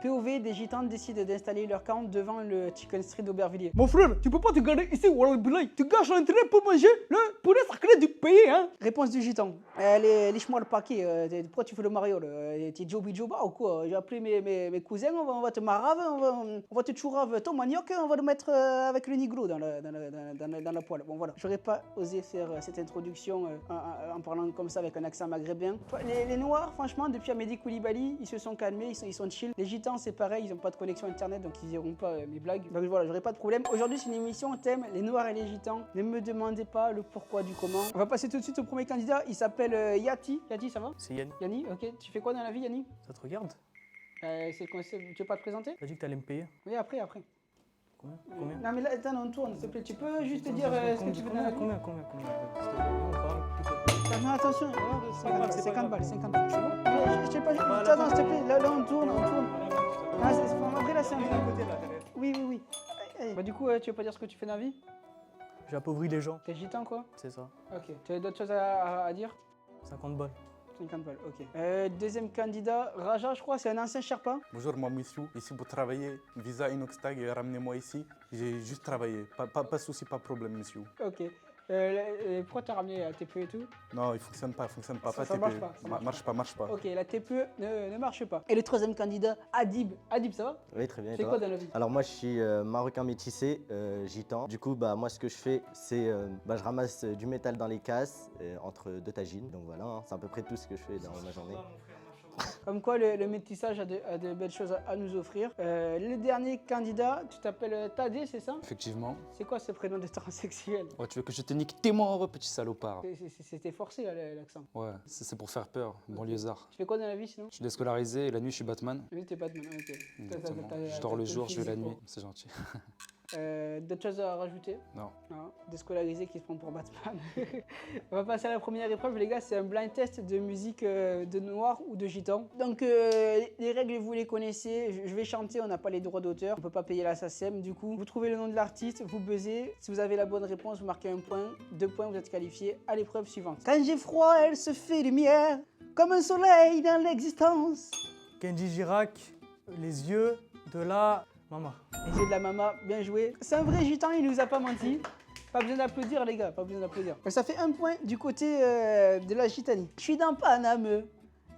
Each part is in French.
POV, des gitans décident d'installer leur camp devant le Chicken Street d'Aubervilliers. Mon frère, tu peux pas te garder ici, Wallah Bilay. Tu gâches l'intérêt pour manger le poulet sacré du pays, hein. Réponse du gitan. Liche-moi le paquet. Pourquoi tu fais le Mario là? T'es Joby Joba ou quoi? J'ai appelé mes cousins, on va te marave, on va te chourave ton manioc, on va le mettre avec le nigro dans la poêle. Bon voilà, j'aurais pas osé faire cette introduction en parlant comme ça avec un accent maghrébin. Les Noirs, franchement, depuis Amédi Koulibaly, ils se sont calmés, ils sont chill. Les gitans, c'est pareil, ils ont pas de connexion internet, donc ils iront pas mes blagues. Donc voilà, j'aurais pas de problème. Aujourd'hui, c'est une émission thème les Noirs et les gitans. Ne me demandez pas le pourquoi du comment. On va passer tout de suite au premier candidat. Il s'appelle Yati. Yati, ça va? C'est Yann. Yanni, ok. Tu fais quoi dans la vie, Yanni? Ça te regarde? Tu veux pas te présenter? T'as dit que t'allais me payer. Oui, après. Combien? Non mais là, attends, on tourne, s'il te plaît. Tu peux juste te dire ce que tu veux dans la vie? Combien? S'il te plaît, on parle plus tôt. Non, attention, grave, c'est 50 pas balles, 50 balles. C'est bon? Je t'ai pas dit. Attends, s'il te plaît, là on tourne. Ah, après là, c'est un peu. Oui. Allez. Bah du coup, tu veux pas dire ce que tu fais dans la vie? J'appauvris les gens. T'es gitan quoi? C'est ça. Ok. Tu as d'autres choses à dire? 50 balles. 50 balles, ok. Deuxième candidat, Raja, je crois, c'est un ancien Sherpa. Bonjour, moi, monsieur. Ici pour travailler. Visa Inoxtag, ramenez-moi ici. J'ai juste travaillé. Pas de souci, pas de problème, monsieur. Ok. Pourquoi t'as ramené la TPE et tout? Non, il fonctionne pas. Ça TPE. marche pas. Marche pas. Ok, la TPE ne marche pas. Et le troisième candidat, Adib. Adib, ça va? Oui, très bien. Tu fais quoi dans la vie? Alors moi, je suis marocain métissé, gitan. Du coup, moi, ce que je fais, c'est je ramasse du métal dans les casses entre deux tagines. Donc voilà, hein, c'est à peu près tout ce que je fais dans ma journée. Comme quoi, le métissage a de belles choses à nous offrir. Le dernier candidat, tu t'appelles Tadé, c'est ça? Effectivement. C'est quoi ce prénom de transsexuel? Ouais, tu veux que je te nique tes morts, petit salopard? C'était forcé l'accent. Ouais, c'est pour faire peur, banlieusard. Tu fais quoi dans la vie sinon? Je suis déscolarisé et la nuit, je suis Batman. Oui, t'es Batman, ok. Exactement. Je dors le jour, je vais la nuit, c'est gentil. D'autres choses à rajouter? Non. Déscolarisé qui se prend pour Batman. On va passer à la première épreuve, les gars. C'est un blind test de musique de noir ou de gitan. Donc, les règles, vous les connaissez. Je vais chanter, on n'a pas les droits d'auteur. On peut pas payer la SACEM. Du coup, vous trouvez le nom de l'artiste, vous buzzez. Si vous avez la bonne réponse, vous marquez 1 point. 2 points, vous êtes qualifié à l'épreuve suivante. Quand j'ai froid, elle se fait lumière, comme un soleil dans l'existence. Kenji Girac, les yeux de la maman. Les yeux de la maman, bien joué. C'est un vrai gitan, il nous a pas menti. Pas besoin d'applaudir les gars, pas besoin d'applaudir. Ça fait 1 point du côté de la gitanie. Je suis dans Paname,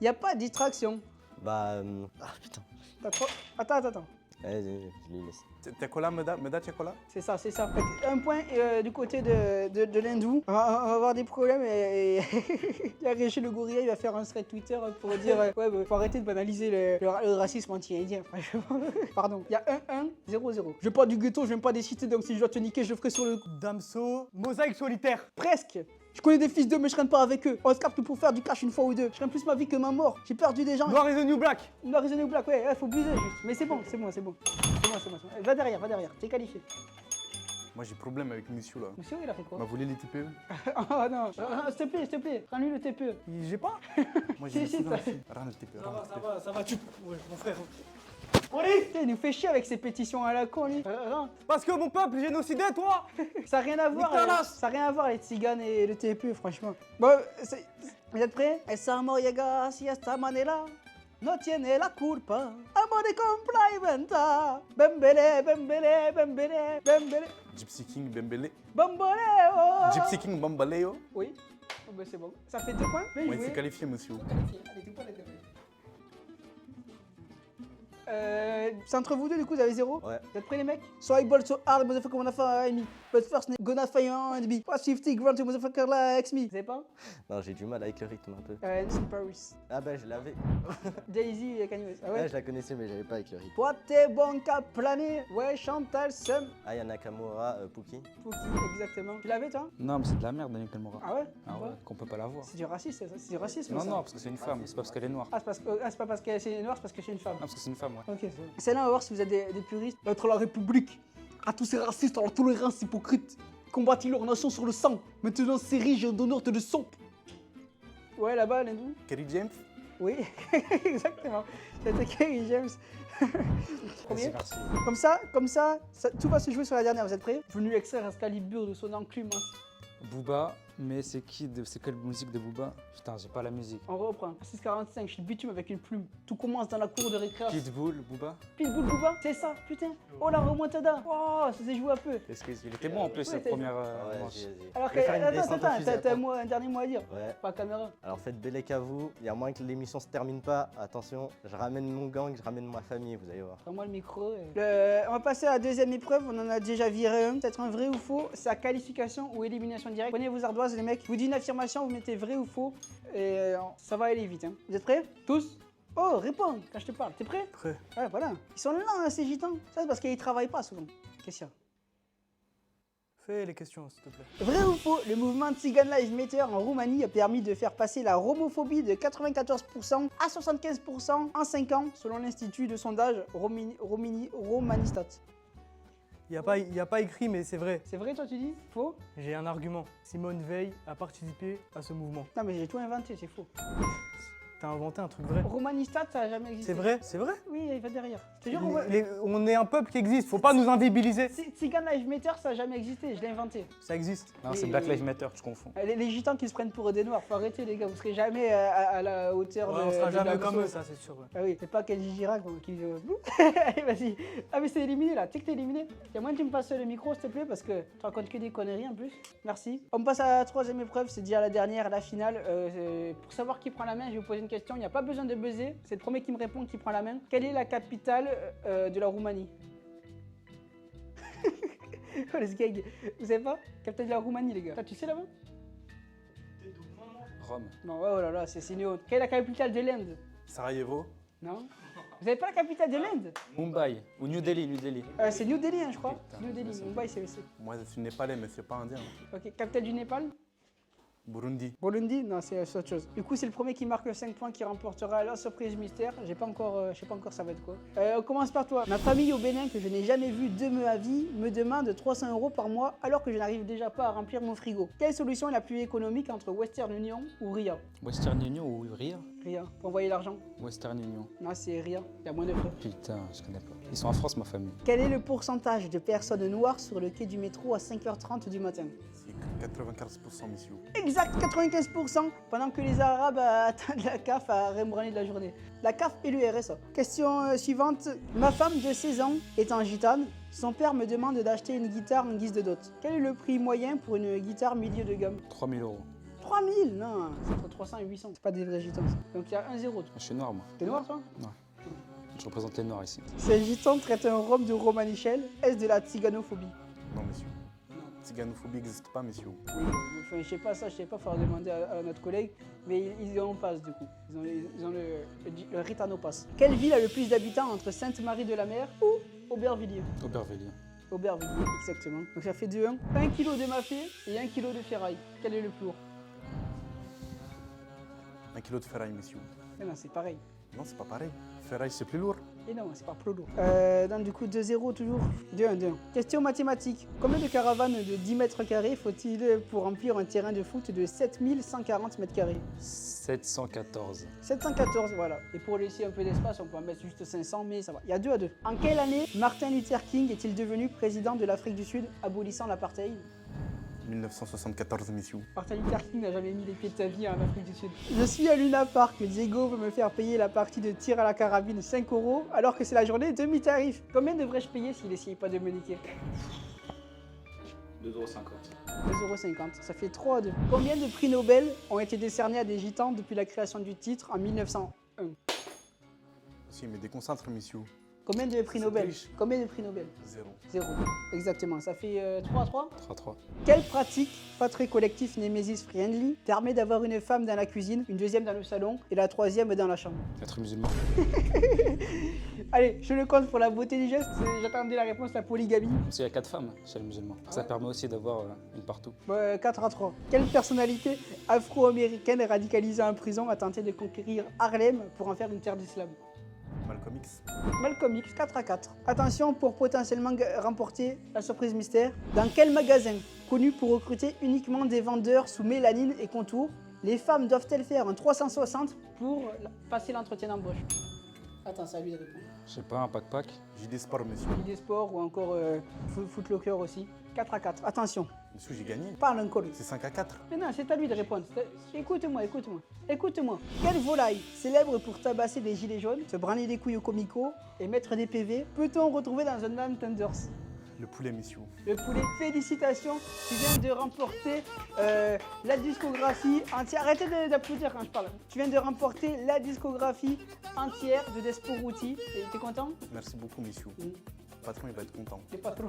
y a pas de distraction. Putain. T'as trop... Attends. Allez, je lui laisse. T'es quoi là, Meda, t'es quoi là? C'est ça. 1 point du côté de l'hindou. On va avoir des problèmes et il y a Régis le gorilla, il va faire un thread Twitter pour dire faut arrêter de banaliser le racisme anti-indien, franchement. Pardon. Il y a 1-1-0-0. Je veux pas du ghetto, je viens pas des cités, donc si je dois te niquer, je le ferai sur le... Damso, mosaïque solitaire. Presque. Je connais des fils d'eux, mais je traîne pas avec eux. On se capte pour faire du cash une fois ou deux. Je traîne plus ma vie que ma mort. J'ai perdu des gens. Noir is the new black. Noir is the new black, ouais, faut buser juste. Mais c'est bon. Va derrière. T'es qualifié. Moi, j'ai problème avec monsieur là. Monsieur, il a fait quoi? M'a volé les TPE. Oh non, s'il te plaît, prends-lui le TPE. J'ai pas. Moi, j'ai Si, des ça- filles. Rends le TPE. Ça va, ouais, mon frère. Il nous fait chier avec ses pétitions à la con, lui. Parce que mon peuple est génocidé, toi. Ça n'a rien à voir. Nique ta race. Ça n'a rien à voir, les tziganes et le TPE, franchement. Bon, vous êtes prêts? Estamos llega si esta manera. No tiene la culpa. Amor de complementa. Bembele. Gypsy King Bembele. Bamboleo. Gypsy King Bambaleo. Oui. Oh, ben c'est bon. Ça fait 2 points. Bien Moi, il joué. s'est qualifié, monsieur. Allez, 2 points, les gars. C'est entre vous deux, du coup, vous avez 0. Ouais. Vous êtes prêts, les mecs? So I ball so hard, motherfucker, wanna fight me. But first, gonna fight and be. What 50 grand to motherfucker likes me. Vous savez pas? Non, j'ai du mal avec le rythme un peu. C'est Paris. Ah je l'avais. Jay-Z et Kanye West. Ah Ouais, ouais? je la connaissais, mais j'avais pas avec le rythme. Toi, t'es bon qu'à planer. Ouais, Chantal, Sum. Aya Nakamura, Pookie. Pookie, exactement. Tu l'avais, toi? Non, mais c'est de la merde, Daniel Kalmora. Ah ouais? Ah ouais, qu'on peut pas la voir. C'est du racisme, ça. C'est du racisme, Non, ça. non, parce que c'est une femme, c'est pas parce qu'elle est noire. Ah, c'est pas parce qu'elle est noire, c'est parce que c'est une femme. Non, parce que c'est une femme, ouais. Ok, c'est bon. Celle-là, on va voir si vous êtes des puristes. Contre la République, à tous ces racistes, à la tolérance hypocrite, combattit leur nation sur le sang. Maintenant, s'érige en donneur de sang. Ouais, là-bas, l'hindou. Kerry James. Oui, exactement. C'était Kerry James. Vas-y, merci. Comme ça, tout va se jouer sur la dernière. Vous êtes prêts? Venu extraire Excalibur de son enclume. Booba, Mais c'est c'est quelle musique de Booba? Putain, j'ai pas la musique. On reprend. 6h45, je suis le bitume avec une plume. Tout commence dans la cour de récréation. Pitbull, Booba? Pitbull Booba, c'est ça, putain. Oh la remontada. Oh, ça s'est joué un peu. Est-ce qu'il était bon en plus, Ouais, la t'as- première Ouais, manche. vas-y. Alors Je que, vais faire une descente au attends, fusil t'as après. un dernier mot à dire. Ouais. Pas caméra. Alors faites bellec à vous, il y a moins que l'émission se termine pas, attention, je ramène mon gang, je ramène ma famille, vous allez voir. Prends-moi le micro. On va passer à la deuxième épreuve, on en a déjà viré un. Peut-être un vrai ou faux, c'est la qualification ou élimination directe. Prenez vos ardoises les mecs, je vous dis une affirmation, vous mettez vrai ou faux et ça va aller vite. Hein. Vous êtes prêts? Tous? Oh, réponds quand je te parle. T'es prêt? Prêt. Ouais, voilà. Ils sont lents, hein, ces gitans. Ça, c'est parce qu'ils travaillent pas souvent. Qu'est-ce qu'il y a? Fais les questions, s'il te plaît. Vrai ou faux, le mouvement Tsigan Live Matter en Roumanie a permis de faire passer la romophobie de 94% à 75% en 5 ans, selon l'institut de sondage Romanistat. Il n'y a pas écrit, mais c'est vrai. C'est vrai, toi, tu dis? Faux? J'ai un argument. Simone Veil a participé à ce mouvement. Non, mais j'ai tout inventé, c'est faux. T'as inventé un truc vrai. Romanistat, ça a jamais existé. C'est vrai? C'est vrai? Oui, il va derrière. Je te jure, On est un peuple qui existe, faut pas nous invisibiliser. Tsigan Live Matter, ça a jamais existé, je l'ai inventé. Ça existe. Non, c'est Mais- Black Lives Matter, tu confonds. Les gitans qui se prennent pour des noirs, faut arrêter, les gars, vous serez jamais à la hauteur Ouais, de. on sera de jamais Damso. comme eux, ça c'est sûr. Ouais. Ah oui, c'est pas Kenji Girac qui. Allez, vas-y. Ah, mais c'est éliminé là, tu sais que t'es éliminé. Y'a moyen que tu me passes le micro, s'il te plaît, parce que tu racontes que des conneries en plus. Merci. On passe à la troisième épreuve, c'est déjà la dernière, la finale. Pour savoir qui prend la main, je vais vous poser une question. Il n'y a pas besoin de buzzer, c'est le premier qui me répond qui prend la main. Quelle est la capitale de la Roumanie? Oh, les gags. Vous savez pas? Capitale de la Roumanie, les gars. Toi, tu sais là-bas? Rome. Non, oh là là, c'est une autre. Quelle est la capitale de l'Inde? Sarajevo. Non? Vous avez pas la capitale de l'Inde? Mumbai ou New Delhi, New Delhi. C'est New Delhi, hein, je crois. Putain, New Delhi, c'est Mumbai, c'est. Moi, je suis népalais, mais c'est pas indien. Ok, capitale du Népal? Burundi. Burundi? Non, c'est autre chose. Du coup, c'est le premier qui marque 5 points qui remportera la surprise mystère. Je sais pas encore ça va être quoi. On commence par toi. Ma famille au Bénin, que je n'ai jamais vue de ma vie, me demande 300 € par mois alors que je n'arrive déjà pas à remplir mon frigo. Quelle solution est la plus économique entre Western Union ou RIA? Western Union ou RIA? RIA, pour envoyer l'argent. Western Union. Non, c'est RIA. Il y a moins de frais. Putain, je connais pas. Ils sont en France, ma famille. Quel est le pourcentage de personnes noires sur le quai du métro à 5h30 du matin? C'est 95%, monsieur. Exact, 95%, pendant que les Arabes attendent la CAF à rembranler de la journée. La CAF et le RSA. Question suivante. Ma femme de 16 ans étant gitane, son père me demande d'acheter une guitare en guise de dot. Quel est le prix moyen pour une guitare milieu de gamme? 3000 €. 3000? Non, c'est entre 300 et 800. C'est pas des vrais gitans, ça. Donc il y a 1-0. Je suis noir, moi. T'es noir, toi? Je représente les noirs ici. Ces gitans traitent un rhum de romanichel. Est-ce de la tziganophobie? Non, monsieur. Tziganophobie n'existe pas, monsieur. Oui, enfin, je sais pas ça, je sais pas, il faudra demander à notre collègue, mais ils en passent du coup. Ils ont le Ritano Pass. Quelle ville a le plus d'habitants entre Sainte-Marie-de-la-Mer ou Aubervilliers? Aubervilliers. Aubervilliers, exactement. Donc ça fait 2-1. 1 kg de mafé et 1 kg de ferraille. Quel est le plus lourd? 1 kilo de ferraille, monsieur. Eh non, c'est pareil. Non, c'est pas pareil. Ferraille, c'est plus lourd. Et non, c'est pas plus lourd. Donc du coup, 2-0 toujours. 2-1. Question mathématique. Combien de caravanes de 10 mètres carrés faut-il pour remplir un terrain de foot de 7140 mètres carrés? 714. 714, voilà. Et pour laisser un peu d'espace, on peut en mettre juste 500, mais ça va. Il y a 2-2. En quelle année Martin Luther King est-il devenu président de l'Afrique du Sud, abolissant l'apartheid? 1974, monsieur. Martin Luther King n'a jamais mis les pieds de sa vie en Afrique du Sud. Je suis à Luna Park. Diego veut me faire payer la partie de tir à la carabine 5 € alors que c'est la journée demi-tarif. Combien devrais-je payer s'il n'essayait pas de me niquer? 2,50 2,50 €. Ça fait 3-2. Combien de prix Nobel ont été décernés à des gitans depuis la création du titre en 1901? Si, mais déconcentre, monsieur. Combien de prix Nobel? triche. Combien de prix Nobel? 0. 0. Exactement. Ça fait 3-3. 3-3. Quelle pratique, pas très collectif Nemesis friendly, permet d'avoir une femme dans la cuisine, une deuxième dans le salon et la troisième dans la chambre? Être musulman. Allez, je le compte pour la beauté du geste. J'attendais la réponse, la polygamie. Parce qu'il y a 4 femmes chez les musulmans. Ça permet aussi d'avoir une partout. 4-3. Quelle personnalité afro-américaine radicalisée en prison a tenté de conquérir Harlem pour en faire une terre d'islam? Malcolm X. Malcolm X, 4-4. Attention pour potentiellement remporter la surprise mystère. Dans quel magasin, connu pour recruter uniquement des vendeurs sous mélanine et contour, les femmes doivent-elles faire un 360 pour passer l'entretien d'embauche? Attends, c'est à lui de répondre. Je sais pas, un pack-pack. JD Sport, monsieur. Idée sport ou encore Footlocker aussi. 4-4. Attention. Monsieur, j'ai gagné. Parle encore. C'est 5 à 4. Mais non, c'est à lui de répondre. Écoute-moi, écoute-moi. Écoute-moi. Quelle volaille, célèbre pour tabasser des gilets jaunes, se branler les couilles au comico et mettre des PV, peut-on retrouver dans un Nam Thunders? Le poulet, messieurs. Le poulet, félicitations, tu viens de remporter la discographie entière. Arrêtez d'applaudir quand je parle. Tu viens de remporter la discographie entière de Desporuti. T'es content? Merci beaucoup, messieurs. Mm. Le patron, il va être content. T'es pas trop.